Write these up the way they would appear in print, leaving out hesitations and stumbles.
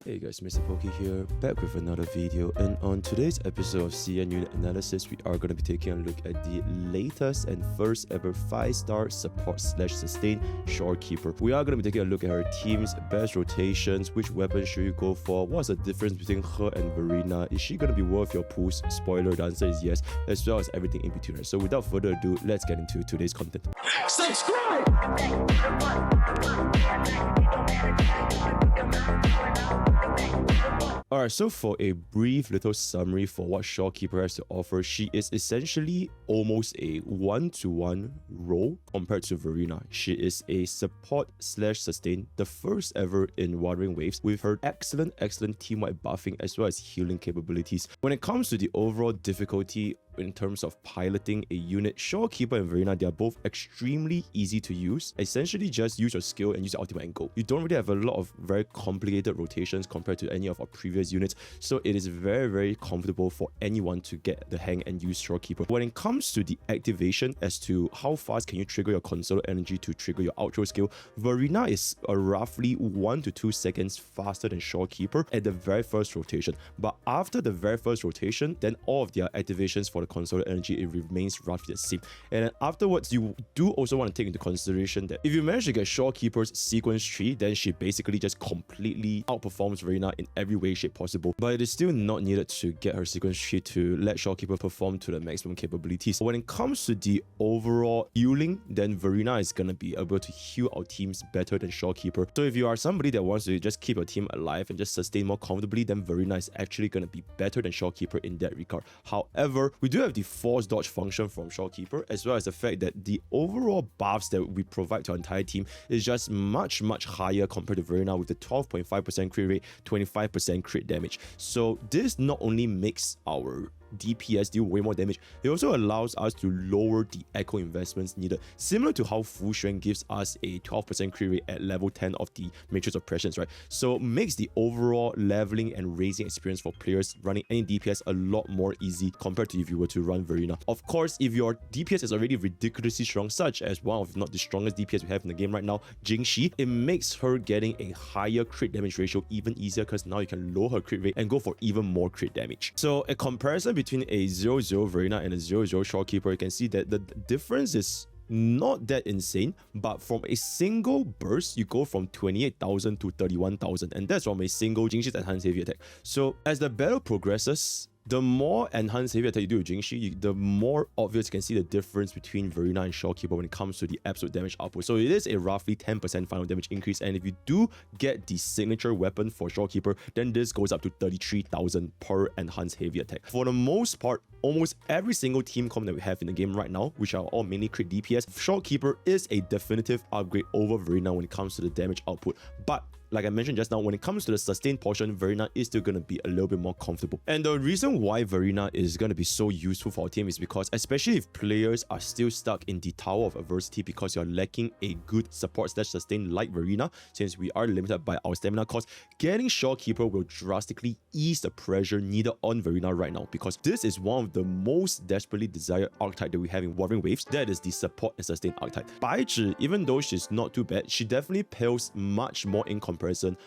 Hey guys, MrPokke here, back with another video, and on today's episode of CN Unit Analysis, we are going to be taking a look at the latest and first ever 5-star support/sustain Shorekeeper. We are going to be taking a look at her team's best rotations, which weapon should you go for, what's the difference between her and Verina, is she going to be worth your pools? Spoiler, the answer is yes, as well as everything in between. So without further ado, let's get into today's content. Subscribe! Alright, so for a brief little summary for what Shorekeeper has to offer, she is essentially almost a one-to-one role compared to Verina. She is a support/sustain, the first ever in Wuthering Waves, with her excellent team-wide buffing as well as healing capabilities. When it comes to the overall difficulty in terms of piloting a unit, Shorekeeper and Verina, they are both extremely easy to use. Essentially just use your skill and use your ultimate and go. You don't really have a lot of very complicated rotations compared to any of our previous units, so it is very comfortable for anyone to get the hang and use Shorekeeper. When it comes to the activation as to how fast can you trigger your Concerto energy to trigger your outro skill, Verina is roughly 1 to 2 seconds faster than Shorekeeper at the very first rotation, but after the very first rotation, then all of their activations for the Concerto energy, it remains roughly the same. And then afterwards, you do also want to take into consideration that if you manage to get Shorekeeper's sequence tree, then she basically just completely outperforms Verina in every way, shape possible. But it is still not needed to get her sequence tree to let Shorekeeper perform to the maximum capabilities. When it comes to the overall healing, then Verina is gonna be able to heal our teams better than Shorekeeper. So if you are somebody that wants to just keep your team alive and just sustain more comfortably, then Verina is actually gonna be better than Shorekeeper in that regard. However, we do have the force dodge function from Shorekeeper, as well as the fact that the overall buffs that we provide to our entire team is just much higher compared to Verina, with the 12.5% crit rate, 25% crit damage. So this not only makes our DPS deal way more damage, it also allows us to lower the echo investments needed, similar to how Full Strength gives us a 12% crit rate at level 10 of the Matrix of Prescience, right? So makes the overall leveling and raising experience for players running any DPS a lot more easy compared to if you were to run Verina. Of course, if your DPS is already ridiculously strong, such as one of, if not the strongest DPS we have in the game right now, Jingxi, it makes her getting a higher crit damage ratio even easier, because now you can lower her crit rate and go for even more crit damage. So a comparison between a 0-0 Verina and a 0-0 Shorekeeper, you can see that the difference is not that insane, but from a single burst, you go from 28,000 to 31,000, and that's from a single Jingxi's enhanced heavy attack. So as the battle progresses, the more enhanced heavy attack you do with Jingxi, the more obvious you can see the difference between Verina and Shorekeeper when it comes to the absolute damage output. So it is a roughly 10% final damage increase, and if you do get the signature weapon for Shorekeeper, then this goes up to 33,000 per enhanced heavy attack. For the most part, almost every single team comp that we have in the game right now, which are all mainly crit DPS, Shorekeeper is a definitive upgrade over Verina when it comes to the damage output. But like I mentioned just now, when it comes to the sustained portion, Verina is still going to be a little bit more comfortable. And the reason why Verina is going to be so useful for our team is because, especially if players are still stuck in the Tower of Adversity because you're lacking a good support/sustain like Verina, since we are limited by our stamina cost, getting Shorekeeper will drastically ease the pressure needed on Verina right now, because this is one of the most desperately desired archetype that we have in Wuthering Waves. That is the support and sustain archetype. Baizhi, even though she's not too bad, she definitely pales much more in comparison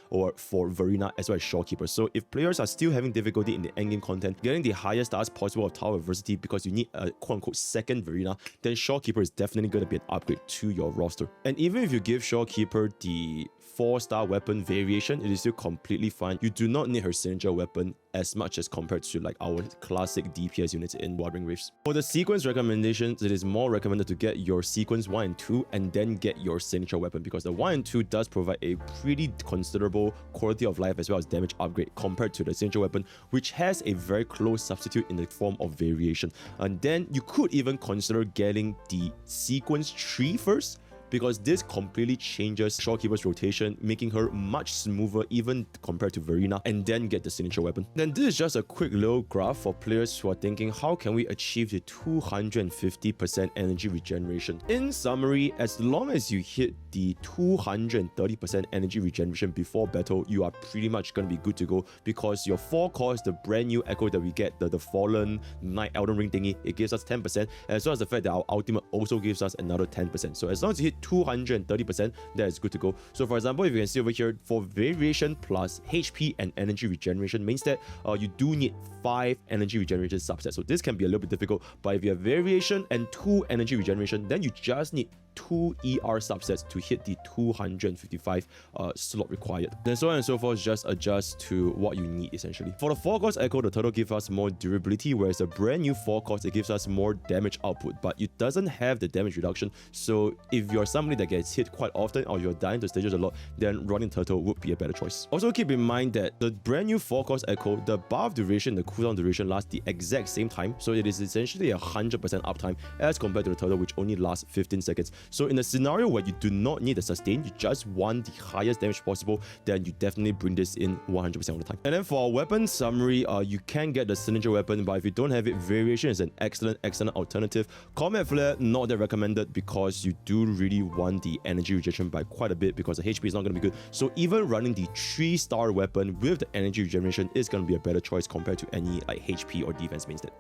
or for Verina as well as Shorekeeper. So if players are still having difficulty in the endgame content, getting the highest stars possible of Tower of Adversity because you need a quote-unquote second Verina, then Shorekeeper is definitely going to be an upgrade to your roster. And even if you give Shorekeeper the 4-star weapon variation, it is still completely fine. You do not need her signature weapon as much as compared to like our classic DPS units in Wuthering Waves. For the sequence recommendations, it is more recommended to get your sequence 1 and 2 and then get your signature weapon, because the 1 and 2 does provide a pretty considerable quality of life as well as damage upgrade compared to the signature weapon, which has a very close substitute in the form of variation. And then you could even consider getting the sequence 3 first, because this completely changes Shorekeeper's rotation, making her much smoother even compared to Verina, and then get the signature weapon. Then this is just a quick little graph for players who are thinking, how can we achieve the 250% energy regeneration? In summary, as long as you hit the 230% energy regeneration before battle, you are pretty much going to be good to go, because your 4 cores, the brand new echo that we get, the Fallen Knight Elden Ring thingy, it gives us 10%, as well as the fact that our ultimate also gives us another 10%. So as long as you hit 230%, that is good to go. So for example, if you can see over here, for variation plus HP and energy regeneration main stat, you do need 5 energy regeneration subsets. So this can be a little bit difficult, but if you have variation and 2 energy regeneration, then you just need 2 ER subsets to hit the 255 slot required. Then so on and so forth, just adjust to what you need essentially. For the 4-cost echo, the turtle gives us more durability, whereas the brand new 4-cost, it gives us more damage output, but it doesn't have the damage reduction. So if you're somebody that gets hit quite often or you're dying to stages a lot, then running turtle would be a better choice. Also keep in mind that the brand new 4-cost echo, the buff duration, the cooldown duration lasts the exact same time, so it is essentially 100% uptime as compared to the turtle, which only lasts 15 seconds. So in a scenario where you do not need the sustain, you just want the highest damage possible, then you definitely bring this in 100% of the time. And then for our weapon summary, you can get the signature weapon, but if you don't have it, variation is an excellent alternative. Combat flare, not that recommended, because you do really want the energy regeneration by quite a bit, because the HP is not going to be good. So even running the 3-star weapon with the energy regeneration is going to be a better choice compared to any like HP or defense main stat.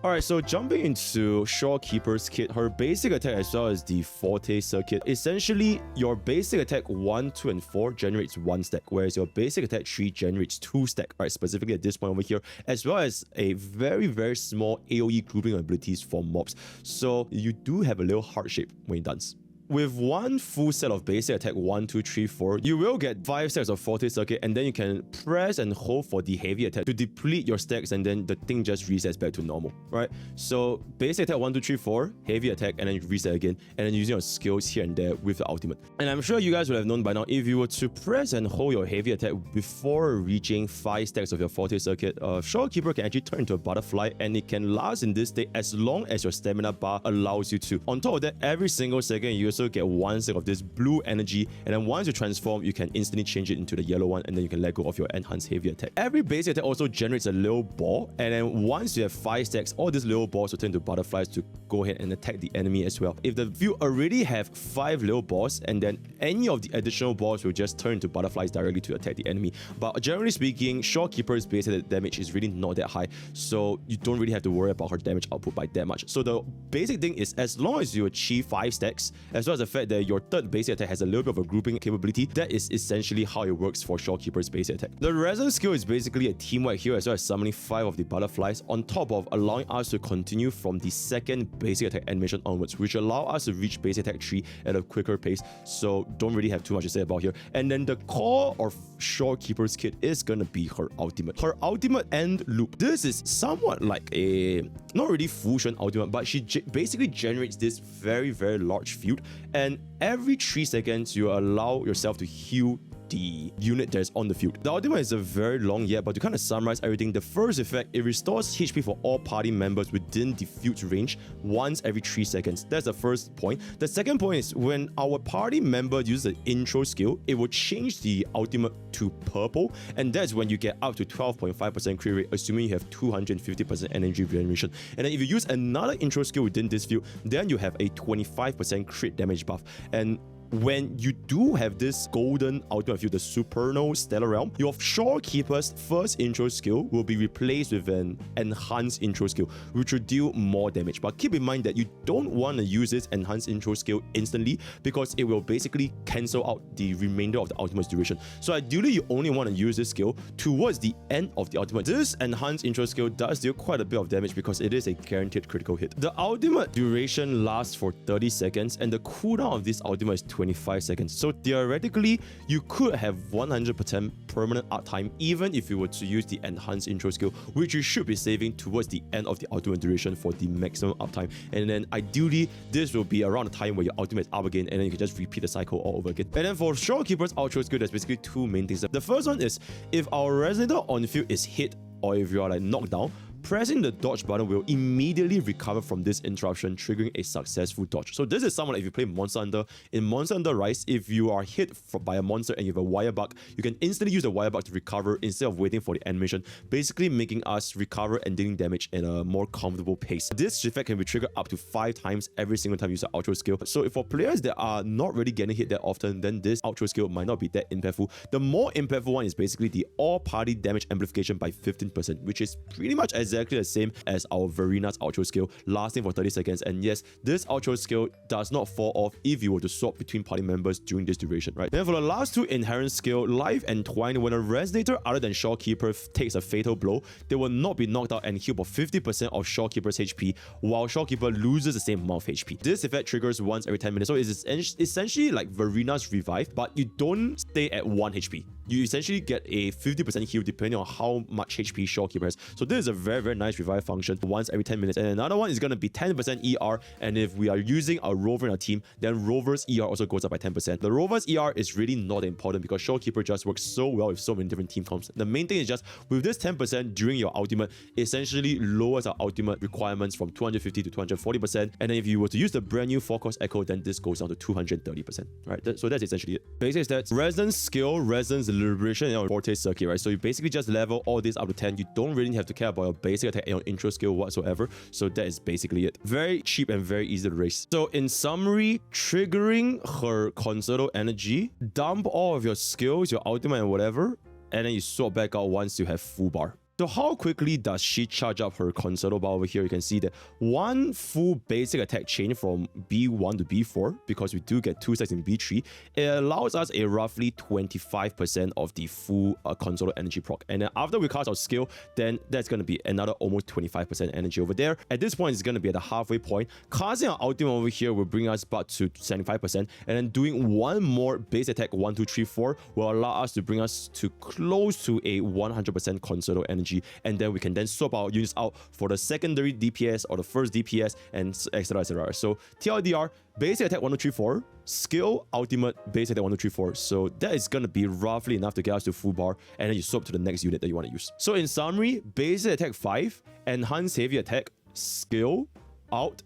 Alright, so jumping into Shorekeeper's kit, her basic attack as well as the Forte circuit. Essentially, your basic attack 1, 2, and 4 generates 1 stack, whereas your basic attack 3 generates 2 stack, right? Specifically at this point over here, as well as a very small AoE grouping abilities for mobs. So you do have a little heart shape when it does. With one full set of basic attack 1, 2, 3, 4, you will get 5 stacks of Forte circuit, and then you can press and hold for the heavy attack to deplete your stacks, and then the thing just resets back to normal, right? So basic attack 1, 2, 3, 4, heavy attack, and then you reset again, and then using your skills here and there with the ultimate. And I'm sure you guys would have known by now, if you were to press and hold your heavy attack before reaching 5 stacks of your Forte circuit, Shorekeeper can actually turn into a butterfly, and it can last in this state as long as your stamina bar allows you to. On top of that, every single second you also get 1 stack of this blue energy, and then once you transform, you can instantly change it into the yellow one, and then you can let go of your enhanced heavy attack. Every basic attack also generates a little ball, and then once you have 5 stacks, all these little balls will turn into butterflies to go ahead and attack the enemy as well. If you already have 5 little balls, and then any of the additional balls will just turn into butterflies directly to attack the enemy. But generally speaking, Shorekeeper's basic damage is really not that high, so you don't really have to worry about her damage output by that much. So the basic thing is, as long as you achieve 5 stacks, as well as the fact that your third basic attack has a little bit of a grouping capability, that is essentially how it works for Shorekeeper's basic attack. The resident skill is basically a teamwork here, as well as summoning 5 of the butterflies, on top of allowing us to continue from the second basic attack animation onwards, which allow us to reach basic attack 3 at a quicker pace. So don't really have too much to say about here. And then the core of Shorekeeper's kit is gonna be her ultimate. Her ultimate end loop. This is somewhat like a, not really fusion ultimate, but she basically generates this very large field, and every 3 seconds you allow yourself to heal the unit that is on the field. The ultimate is a very long yet, but to kind of summarize everything, the first effect, it restores HP for all party members within the field's range once every 3 seconds. That's the first point. The second point is, when our party member uses the intro skill, it will change the ultimate to purple, and that's when you get up to 12.5% crit rate, assuming you have 250% energy regeneration. And then if you use another intro skill within this field, then you have a 25% crit damage buff. And when you do have this golden ultimate field, the Supernal Stellar Realm, your Shorekeeper's first intro skill will be replaced with an enhanced intro skill, which will deal more damage. But keep in mind that you don't want to use this enhanced intro skill instantly, because it will basically cancel out the remainder of the ultimate's duration. So ideally, you only want to use this skill towards the end of the ultimate. This enhanced intro skill does deal quite a bit of damage because it is a guaranteed critical hit. The ultimate duration lasts for 30 seconds, and the cooldown of this ultimate is 25 seconds. So theoretically, you could have 100% permanent uptime even if you were to use the enhanced intro skill, which you should be saving towards the end of the ultimate duration for the maximum uptime. And then ideally, this will be around the time where your ultimate is up again, and then you can just repeat the cycle all over again. And then for Shorekeeper's outro skill, there's basically 2 main things. The first one is, if our resident on field is hit, or if you are like knocked down, pressing the dodge button will immediately recover from this interruption, triggering a successful dodge. So this is somewhat like if you play Monster Hunter. In Monster Hunter Rise, if you are hit by a monster and you have a wire bug, you can instantly use the wire bug to recover instead of waiting for the animation, basically making us recover and dealing damage in a more comfortable pace. This effect can be triggered up to 5 times every single time you use the outro skill. So if for players that are not really getting hit that often, then this outro skill might not be that impactful. The more impactful one is basically the all party damage amplification by 15%, which is pretty much as exactly the same as our Verina's outro skill, lasting for 30 seconds. And yes, this outro skill does not fall off if you were to swap between party members during this duration, right? Then for the last two inherent skill, Life and Twine, when a resonator other than Shorekeeper takes a fatal blow, they will not be knocked out and heal for 50% of Shorekeeper's HP, while Shorekeeper loses the same amount of HP. This effect triggers once every 10 minutes, so it's essentially like Verina's revive, but you don't stay at 1 HP. You essentially get a 50% heal depending on how much HP Shorekeeper has. So this is a very, very nice revive function once every 10 minutes. And another one is going to be 10% ER. And if we are using a Rover in our team, then Rover's ER also goes up by 10%. The Rover's ER is really not important because Shorekeeper just works so well with so many different team comps. The main thing is just with this 10% during your ultimate, essentially lowers our ultimate requirements from 250 to 240%. And then if you were to use the brand new 4-cost Echo, then this goes down to 230%. Right? So that's essentially it. Basic stats: Resonance skill, Resonance Liberation, and Forte Circuit, right? So you basically just level all this up to 10. You don't really have to care about your basic attack and your intro skill whatsoever. So that is basically it. Very cheap and very easy to race. So in summary, triggering her Concerto energy, dump all of your skills, your ultimate and whatever, and then you swap back out once you have full bar. So how quickly does she charge up her Concerto bar over here? You can see that one full basic attack chain from B1 to B4, because we do get 2 stacks in B3, it allows us a roughly 25% of the full Concerto energy proc. And then after we cast our skill, then that's going to be another almost 25% energy over there. At this point, it's going to be at the halfway point. Casting our ultimate over here will bring us back to 75%. And then doing one more base attack, 1, 2, 3, 4, will allow us to bring us to close to a 100% Concerto energy. And then we can then swap our units out for the secondary DPS or the first DPS, and etc, etc. So TLDR, basic attack 1, 2, 3, 4, skill ultimate basic attack 1, 2, 3, 4. So that is gonna be roughly enough to get us to full bar, and then you swap to the next unit that you want to use. So in summary, basic attack 5, enhance heavy attack, skill out,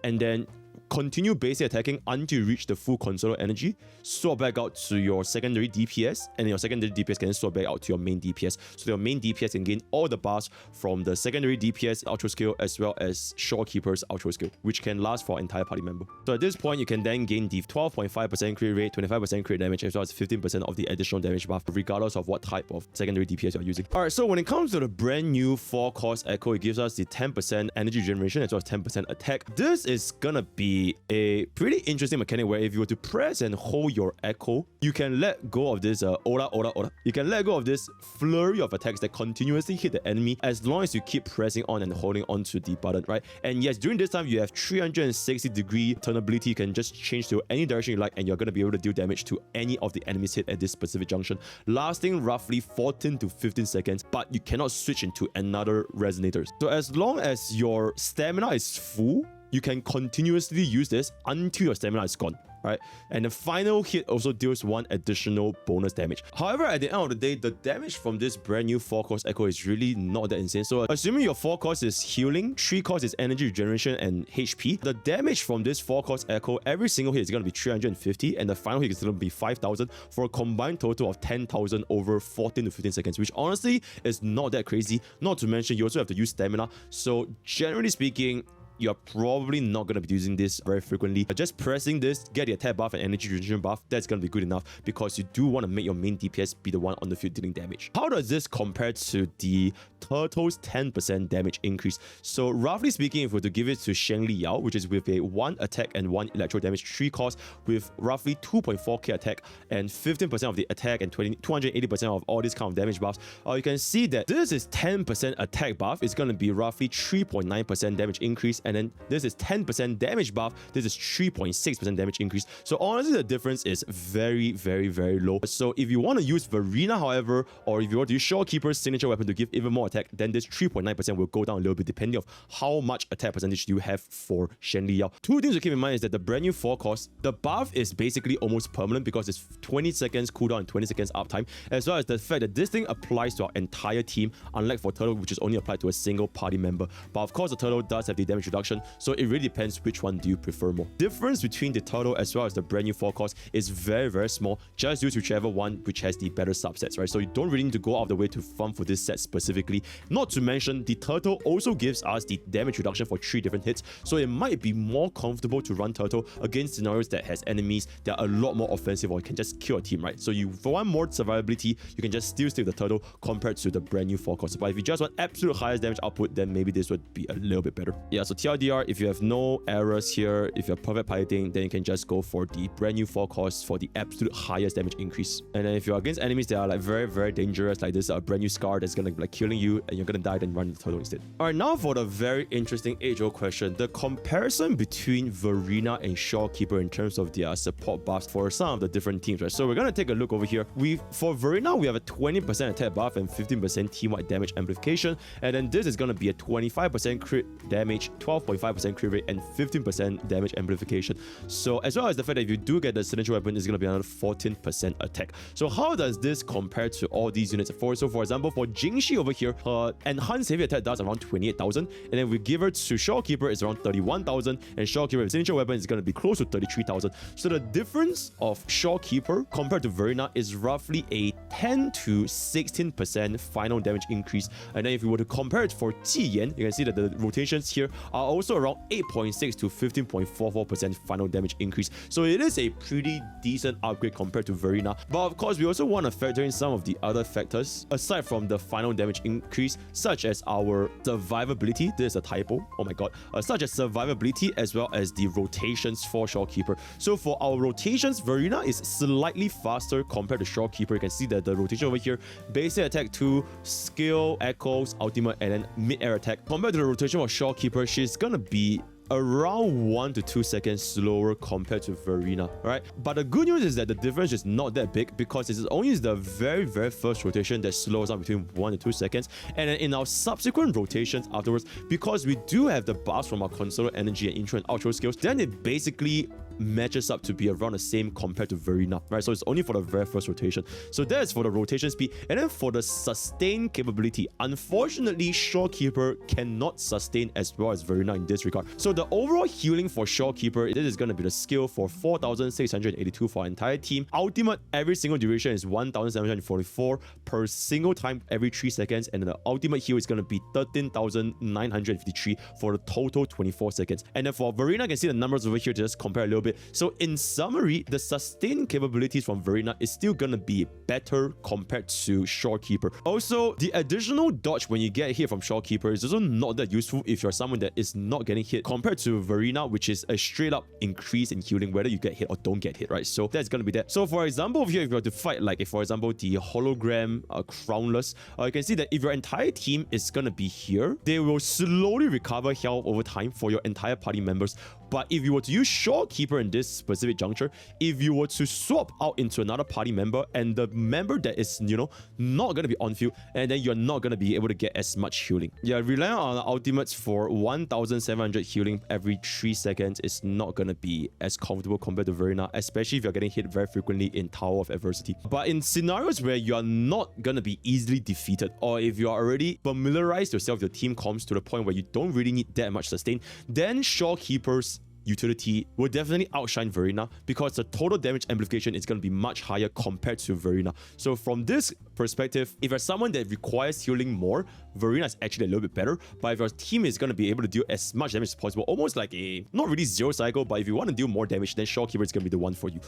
and then continue basic attacking until you reach the full Concerto energy, swap back out to your secondary DPS, and then your secondary DPS can swap back out to your main DPS. So your main DPS can gain all the bars from the secondary DPS outro skill as well as Shorekeeper's outro skill, which can last for an entire party member. So at this point, you can then gain the 12.5% crit rate, 25% crit damage, as well as 15% of the additional damage buff, regardless of what type of secondary DPS you're using. Alright, so when it comes to the brand new 4-cost Echo, it gives us the 10% energy generation as well as 10% attack. This is gonna be a pretty interesting mechanic where if you were to press and hold your Echo, you can let go of this Ola. You can let go of this flurry of attacks that continuously hit the enemy as long as you keep pressing on and holding on to the button, right? And yes, during this time, you have 360-degree turnability. You can just change to any direction you like, and you're going to be able to deal damage to any of the enemies hit at this specific junction, lasting roughly 14 to 15 seconds, but you cannot switch into another resonator. So as long as your stamina is full, you can continuously use this until your stamina is gone, right? And the final hit also deals 1 additional bonus damage. However, at the end of the day, the damage from this brand new 4-cost Echo is really not that insane. So assuming your 4-cost is healing, 3-cost is energy regeneration and HP, the damage from this 4-cost Echo, every single hit is going to be 350, and the final hit is going to be 5,000 for a combined total of 10,000 over 14 to 15 seconds, which honestly is not that crazy. Not to mention, you also have to use stamina. So generally speaking, you're probably not going to be using this very frequently. Just pressing this, get the attack buff and energy regeneration buff, that's going to be good enough because you do want to make your main DPS be the one on the field dealing damage. How does this compare to the Turtle's 10% damage increase? So roughly speaking, if we were to give it to Shengli Yao, which is with a 1 attack and 1 electro damage, 3 cost with roughly 2.4k attack and 15% of the attack and 280% of all these kind of damage buffs, you can see that this is 10% attack buff. It's going to be roughly 3.9% damage increase. And then this is 10% damage buff. This is 3.6% damage increase. So honestly, the difference is very, very, very low. So if you want to use Verina, however, or if you want to use Shorekeeper's signature weapon to give even more attack, then this 3.9% will go down a little bit depending on how much attack percentage you have for Shengli Yao. 2 things to keep in mind is that the brand new 4-cost, the buff is basically almost permanent because it's 20 seconds cooldown and 20 seconds uptime, as well as the fact that this thing applies to our entire team, unlike for Turtle, which is only applied to a single party member. But of course, the Turtle does have the damage reduction reduction, so it really depends which one do you prefer more. Difference between the turtle as well as the brand new forecast is very, very small. Just use whichever one which has the better subsets, right? So you don't really need to go out of the way to farm for this set specifically. Not to mention, the turtle also gives us the damage reduction for 3 different hits, so it might be more comfortable to run turtle against scenarios that has enemies that are a lot more offensive or can just kill a team, right? So you, for one more survivability, you can just still stick with the turtle compared to the brand new forecast. But if you just want absolute highest damage output, then maybe this would be a little bit better. Yeah, so TLDR, if you have no errors here, if you're perfect piloting, then you can just go for the brand new forecast for the absolute highest damage increase. And then if you're against enemies that are like very, very dangerous, like this brand new Scar that's gonna be like killing you and you're gonna die, then run the turtle instead. Alright, now for the very interesting age-old question, the comparison between Verina and Shorekeeper in terms of their support buffs for some of the different teams, right? So we're gonna take a look over here. For Verina, we have a 20% attack buff and 15% team-wide damage amplification, and then this is gonna be a 25% crit damage, 12.5% crit rate, and 15% damage amplification. So as well as the fact that if you do get the signature weapon, it's gonna be another 14% attack. So how does this compare to all these units? So for example, for Jingxi over here, her enhanced heavy attack does around 28,000, and then we give her to Shorekeeper is around 31,000, and Shorekeeper with signature weapon is gonna be close to 33,000. So the difference of Shorekeeper compared to Verina is roughly a 10 to 16% final damage increase. And then if you were to compare it for Jiyan, you can see that the rotations here are also around 8.6 to 15.44% final damage increase. So it is a pretty decent upgrade compared to Verina. But of course, we also want to factor in some of the other factors aside from the final damage increase, such as our survivability. This is a typo, oh my god. Such as survivability as well as the rotations for Shorekeeper. So for our rotations, Verina is slightly faster compared to Shorekeeper. You can see that the rotation over here, basic attack 2, skill, echoes, ultimate, and then mid-air attack. Compared to the rotation of Shorekeeper, she's gonna be around 1 to 2 seconds slower compared to Verina, right? But the good news is that the difference is not that big because it's only the very, very first rotation that slows down between 1 to 2 seconds. And then in our subsequent rotations afterwards, because we do have the buffs from our Concerto energy and intro and outro skills, then it basically matches up to be around the same compared to Verina, right? So it's only for the very first rotation. So that is for the rotation speed. And then for the sustain capability, unfortunately, Shorekeeper cannot sustain as well as Verina in this regard. So the overall healing for Shorekeeper, this is going to be the skill for 4,682 for our entire team. Ultimate, every single duration is 1,744 per single time every 3 seconds. And then the ultimate heal is going to be 13,953 for the total 24 seconds. And then for Verina, you can see the numbers over here to just compare a little bit. So in summary, the sustain capabilities from Verina is still gonna be better compared to Shorekeeper. Also, the additional dodge when you get hit from Shorekeeper is also not that useful if you're someone that is not getting hit compared to Verina, which is a straight up increase in healing whether you get hit or don't get hit, right? So that's gonna be that. So for example, over here, if you were to fight like, for example, the hologram crownless, you can see that if your entire team is gonna be here, they will slowly recover health over time for your entire party members. But if you were to use Shorekeeper in this specific juncture, if you were to swap out into another party member and the member that is, you know, not going to be on field, and then you're not going to be able to get as much healing. Yeah, relying on ultimates for 1,700 healing every 3 seconds is not going to be as comfortable compared to Verina, especially if you're getting hit very frequently in Tower of Adversity. But in scenarios where you're not going to be easily defeated, or if you're already familiarized yourself with your team comms to the point where you don't really need that much sustain, then Shorekeeper's utility will definitely outshine Verina because the total damage amplification is going to be much higher compared to Verina. So from this perspective, if you're someone that requires healing more, Verina is actually a little bit better. But if your team is going to be able to deal as much damage as possible, almost like a, not really zero cycle, but if you want to deal more damage, then Shorekeeper is going to be the one for you.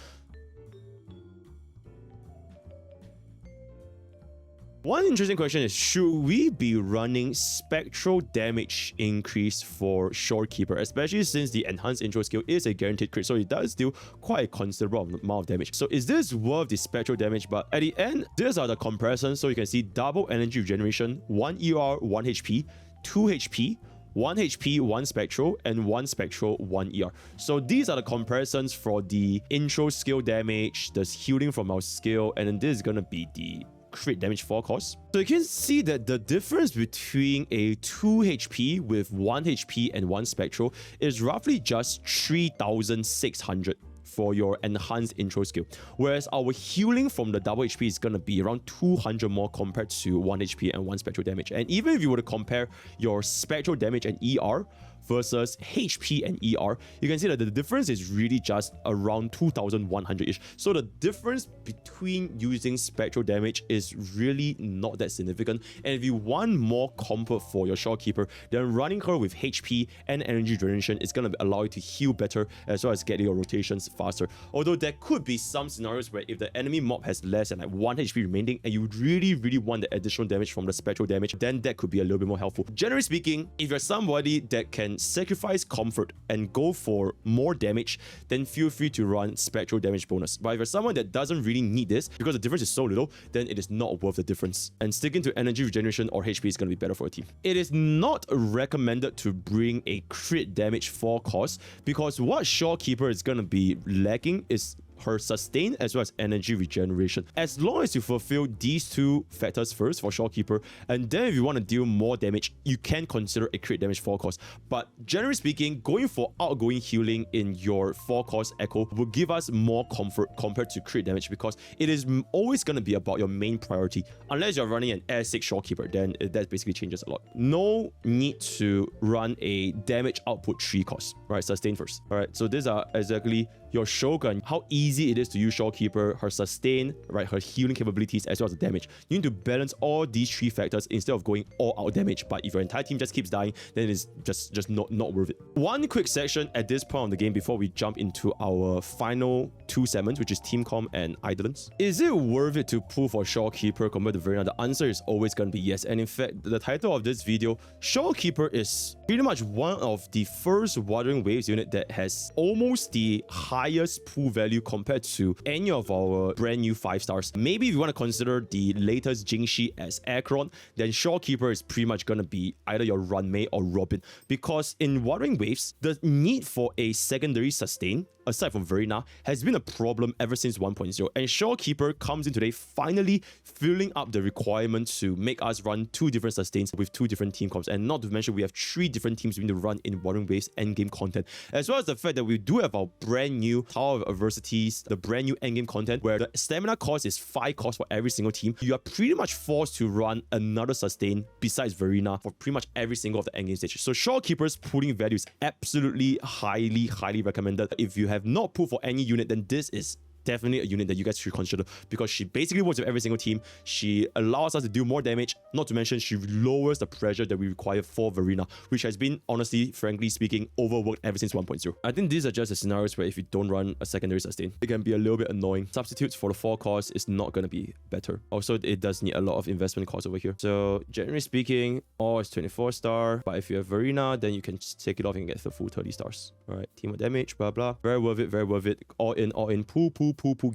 One interesting question is, should we be running spectral damage increase for Shorekeeper, especially since the enhanced intro skill is a guaranteed crit, so it does deal quite a considerable amount of damage. So is this worth the spectral damage? But at the end, these are the comparisons. So you can see double energy regeneration, 1 ER, 1 HP, 2 HP, 1 HP, 1 spectral, and 1 spectral, 1 ER. So these are the comparisons for the intro skill damage, the healing from our skill, and then this is going to be the crit damage forecast. So you can see that the difference between a 2 HP with 1 HP and 1 spectral is roughly just 3,600 for your enhanced intro skill, whereas our healing from the double HP is going to be around 200 more compared to 1 HP and 1 spectral damage. And even if you were to compare your spectral damage and ER versus HP and ER, you can see that the difference is really just around 2100-ish. So the difference between using spectral damage is really not that significant. And if you want more comfort for your Shorekeeper, then running her with HP and energy generation is going to allow you to heal better as well as get your rotations faster. Although there could be some scenarios where if the enemy mob has less than like 1 HP remaining and you really want the additional damage from the spectral damage, then that could be a little bit more helpful. Generally speaking, if you're somebody that can sacrifice comfort and go for more damage, then feel free to run spectral damage bonus. But if you're someone that doesn't really need this because the difference is so little, then it is not worth the difference. And sticking to energy regeneration or HP is going to be better for a team. It is not recommended to bring a crit damage 4 cost because what Shorekeeper is going to be lacking is her sustain as well as energy regeneration. As long as you fulfill these 2 factors first for Shorekeeper, and then if you want to deal more damage, you can consider a crit damage 4 cost. But generally speaking, going for outgoing healing in your 4 cost echo will give us more comfort compared to crit damage because it is always going to be about your main priority. Unless you're running an Air 6 Shorekeeper, then that basically changes a lot. No need to run a damage output 3 cost. Right, sustain first. All right, so these are exactly your Shogun, how easy it is to use Shorekeeper, her sustain, right, her healing capabilities as well as the damage. You need to balance all these 3 factors instead of going all out damage. But if your entire team just keeps dying, then it's just not worth it. One quick section at this point of the game before we jump into our final 2 segments, which is team comp and idolence. Is it worth it to pull for Shorekeeper compared to Verina? The answer is always going to be yes. And in fact, the title of this video, Shorekeeper is pretty much one of the first Wuthering Waves unit that has almost the highest pool value compared to any of our brand new 5 stars. Maybe if you want to consider the latest Jingxi as Acheron, then Shorekeeper is pretty much going to be either your Runmei or Robin, because in Wuthering Waves, the need for a secondary sustain aside from Verina, has been a problem ever since 1.0. And Shorekeeper comes in today, finally filling up the requirement to make us run 2 different sustains with 2 different team comps. And not to mention, we have 3 different teams we need to run in Wuthering Waves endgame content, as well as the fact that we do have our brand new Tower of Adversities, the brand new endgame content, where the stamina cost is 5 costs for every single team. You are pretty much forced to run another sustain besides Verina for pretty much every single of the endgame stage. So Shorekeeper's pulling value is absolutely highly recommended. If you have not pulled for any unit, then this is definitely a unit that you guys should consider, because she basically works with every single team. She allows us to do more damage, not to mention she lowers the pressure that we require for Verina, which has been, honestly, frankly speaking, overworked ever since 1.0. I think these are just the scenarios where if you don't run a secondary sustain, it can be a little bit annoying. Substitutes for the 4 cost is not going to be better. Also, it does need a lot of investment cost over here. So generally speaking, all is 24 star, but if you have Verina, then you can just take it off and get the full 30 stars. All right, team of damage, blah blah, very worth it, all in, pull,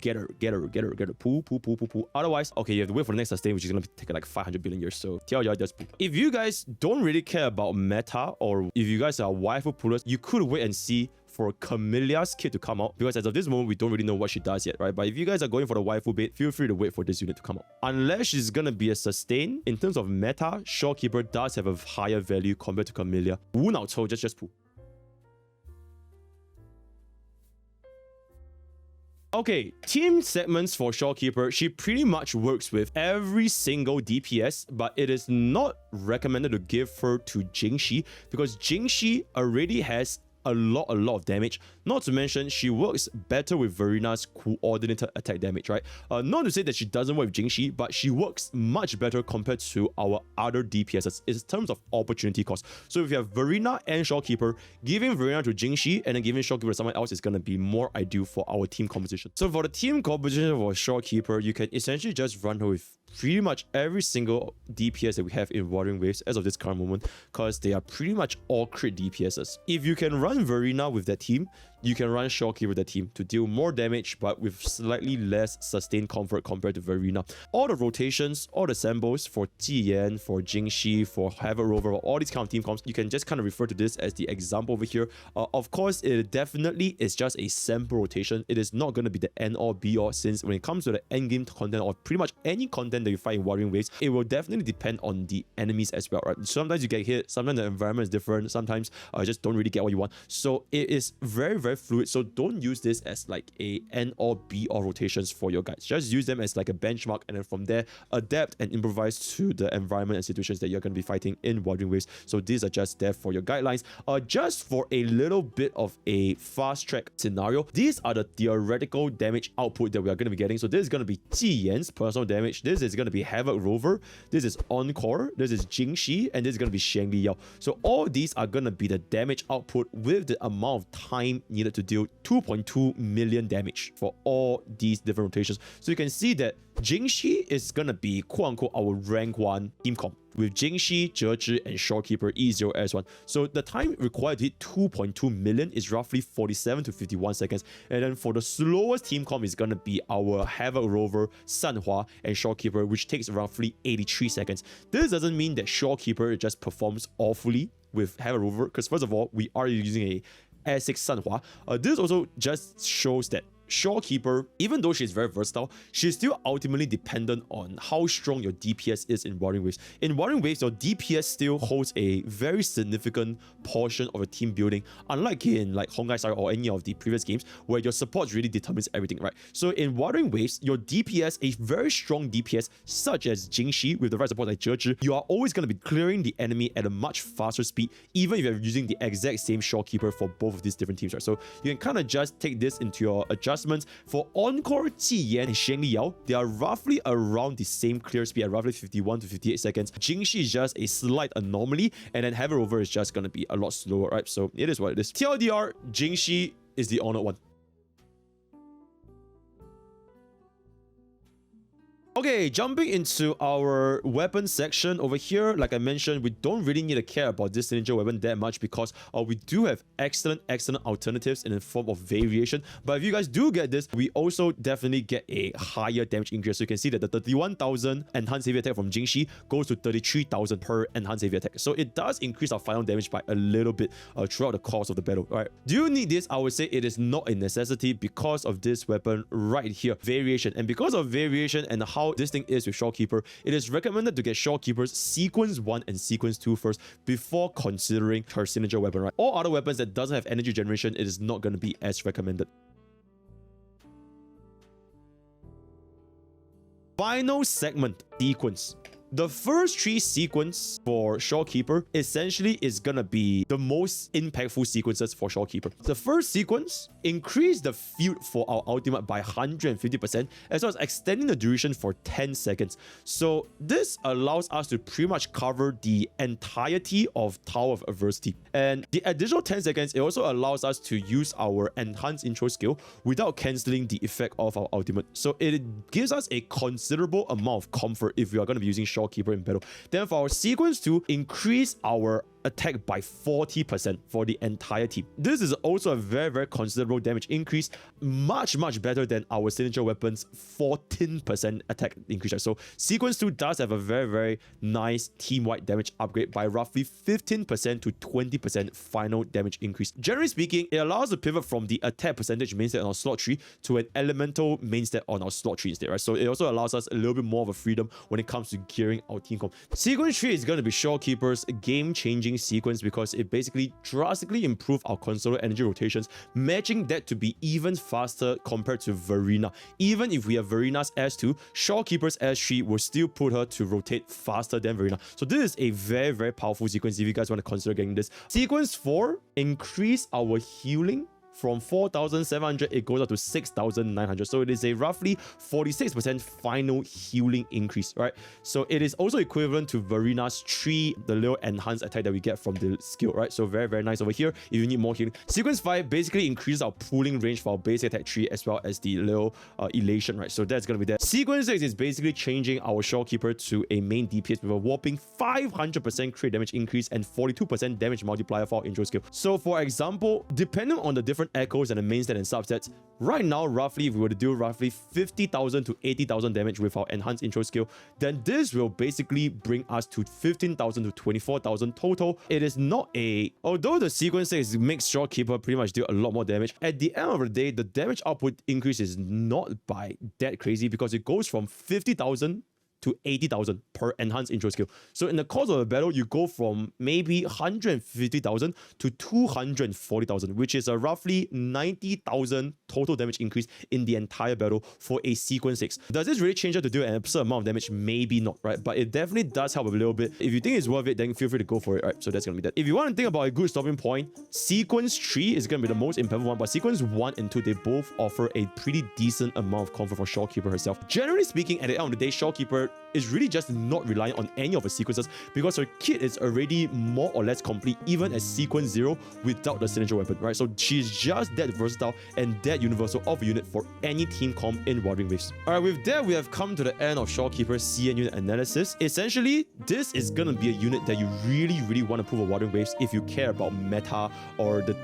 get her, pull. Otherwise, okay, you have to wait for the next sustain, which is going to take like 500 billion years. So TLJ, just pull. If you guys don't really care about meta, or if you guys are waifu pullers, you could wait and see for Camellya's kit to come out, because as of this moment, we don't really know what she does yet, right? But if you guys are going for the waifu bait, feel free to wait for this unit to come out. Unless she's gonna be a sustain, in terms of meta, Shorekeeper does have a higher value compared to Camellya. Wu Nao Chou, just pull. Okay, team segments for Shorekeeper. She pretty much works with every single DPS, but it is not recommended to give her to Jingxi, because Jingxi already has a lot of damage. Not to mention, she works better with Verina's coordinated attack damage, right? Not to say that she doesn't work with Jingxi, but she works much better compared to our other DPSs in terms of opportunity cost. So if you have Verina and Shorekeeper, giving Verina to Jingxi and then giving Shorekeeper to someone else is going to be more ideal for our team composition. So for the team composition for Shorekeeper, you can essentially just run her with pretty much every single DPS that we have in Wuthering Waves as of this current moment, because they are pretty much all crit DPSs. If you can run Verina with that team, you can run Shorekeeper with that team to deal more damage, but with slightly less sustained comfort compared to Verina. All the rotations, all the samples for Jiyan, for Jingxi, for Havoc Rover, all these kind of team comps, you can just kind of refer to this as the example over here. Of course, it definitely is just a sample rotation. It is not going to be the end all be all, since when it comes to the endgame content or pretty much any content that you find in Wuthering Waves, it will definitely depend on the enemies as well, right? Sometimes you get hit, sometimes the environment is different, sometimes you just don't really get what you want. So it is very very fluid, so don't use this as like a end or be all rotations for your guides. Just use them as like a benchmark, and then from there adapt and improvise to the environment and situations that you're going to be fighting in Wuthering Waves. So these are just there for your guidelines. Just for a little bit of a fast track scenario, these are the theoretical damage output that we are going to be getting. So this is going to be Ji Yan's personal damage, this is going to be Havoc Rover, this is Encore, this is Jingxi, and this is going to be Shangli Yao. So all these are going to be the damage output with the amount of time needed to deal 2.2 million damage for all these different rotations. So you can see that Jingxi is going to be quote-unquote our rank 1 team comp, with Jingxi, Zhezhi, and Shorekeeper E0S1. So the time required to hit 2.2 million is roughly 47 to 51 seconds. And then for the slowest team comp is going to be our Havoc Rover, Sanhua, and Shorekeeper, which takes roughly 83 seconds. This doesn't mean that Shorekeeper just performs awfully with Havoc Rover, because first of all, we are using a S6 Sanhua. This also just shows that Shorekeeper, even though she's very versatile, she's still ultimately dependent on how strong your DPS is in Wuthering Waves. In Wuthering Waves, your DPS still holds a very significant portion of your team building, unlike in like Honkai Star or any of the previous games where your support really determines everything, right? So in Wuthering Waves, your DPS, a very strong DPS such as Jingxi with the right support like Zhezhi, you are always going to be clearing the enemy at a much faster speed, even if you're using the exact same Shorekeeper for both of these different teams, right? So you can kind of just take this into your adjustments. For Encore, Ji Yan, and Shangli Yao, they are roughly around the same clear speed at roughly 51 to 58 seconds. Jingxi is just a slight anomaly, and then Havoc Rover is just going to be a lot slower, right? So it is what it is. TLDR, Jingxi is the honored one. Okay, jumping into our weapon section over here, like I mentioned, we don't really need to care about this signature weapon that much because we do have excellent alternatives in the form of variation. But if you guys do get this, we also definitely get a higher damage increase. So you can see that the 31,000 enhanced heavy attack from Jingxi goes to 33,000 per enhanced heavy attack. So it does increase our final damage by a little bit throughout the course of the battle. All right, do you need this? I would say it is not a necessity because of this weapon right here, variation. And because of variation and how this thing is with Shorekeeper, it is recommended to get Shorekeeper's Sequence 1 and Sequence 2 first before considering her signature weapon, right? All other weapons that doesn't have energy generation, it is not going to be as recommended. Final segment, sequence. The first 3 sequence for Shorekeeper essentially is gonna be the most impactful sequences for Shorekeeper. The first sequence, increase the field for our ultimate by 150%, as well as extending the duration for 10 seconds. So this allows us to pretty much cover the entirety of Tower of Adversity. And the additional 10 seconds, it also allows us to use our enhanced intro skill without cancelling the effect of our ultimate. So it gives us a considerable amount of comfort if we are going to be using Shorekeeper in battle. Then for our sequence 2, increase our attack by 40% for the entire team. This is also a very considerable damage increase, much better than our signature weapon's 14% attack increase. So sequence 2 does have a very nice team-wide damage upgrade by roughly 15% to 20% final damage increase. Generally speaking, it allows us to pivot from the attack percentage main stat on our slot tree to an elemental main stat on our slot tree instead, right? So it also allows us a little bit more of a freedom when it comes to gearing our team comp. Sequence 3 is going to be Shorekeeper's game-changing sequence because it basically drastically improved our Concerto energy rotations, matching that to be even faster compared to Verina. Even if we have Verina's S2, Shorekeeper's S3 will still put her to rotate faster than Verina. So this is a very powerful sequence if you guys want to consider getting this. Sequence 4, increase our healing. From 4,700, it goes up to 6,900. So it is a roughly 46% final healing increase, right? So it is also equivalent to Verina's 3, the little enhanced attack that we get from the skill, right? So very nice over here if you need more healing. Sequence 5 basically increases our pulling range for our basic attack 3 as well as the little elation, right? So that's going to be there. Sequence 6 is basically changing our Shorekeeper to a main DPS with a whopping 500% crit damage increase and 42% damage multiplier for our intro skill. So for example, depending on the different echoes and the main stat and subsets, right now roughly if we were to do roughly 50,000 to 80,000 damage with our enhanced intro skill, then this will basically bring us to 15,000 to 24,000 total. It is not a, although the sequence 6 makes Shorekeeper pretty much do a lot more damage, at the end of the day the damage output increase is not by that crazy because it goes from 50,000 to 80,000 per enhanced intro skill. So in the course of a battle, you go from maybe 150,000 to 240,000, which is a roughly 90,000 total damage increase in the entire battle for a sequence 6. Does this really change how to do an absurd amount of damage? Maybe not, right? But it definitely does help a little bit. If you think it's worth it, then feel free to go for it, right? So that's gonna be that. If you want to think about a good stopping point, sequence 3 is gonna be the most impactful one, but sequence 1 and 2, they both offer a pretty decent amount of comfort for Shorekeeper herself. Generally speaking, at the end of the day, Shorekeeper is really just not relying on any of her sequences because her kit is already more or less complete even at sequence 0 without the signature weapon, right? So she's just that versatile and that universal of a unit for any team comp in Wuthering Waves. Alright, with that, we have come to the end of Shorekeeper's CN unit analysis. Essentially, this is gonna be a unit that you really want to prove a Wuthering Waves if you care about meta or the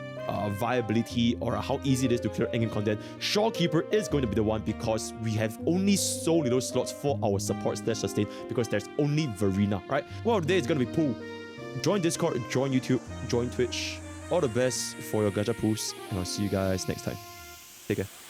viability or how easy it is to clear endgame content. Shorekeeper is going to be the one because we have only so little slots for our support / sustain because there's only Verina, right? Well, today is going to be pool. Join Discord, join YouTube, join Twitch. All the best for your gacha pools, and I'll see you guys next time. Take care.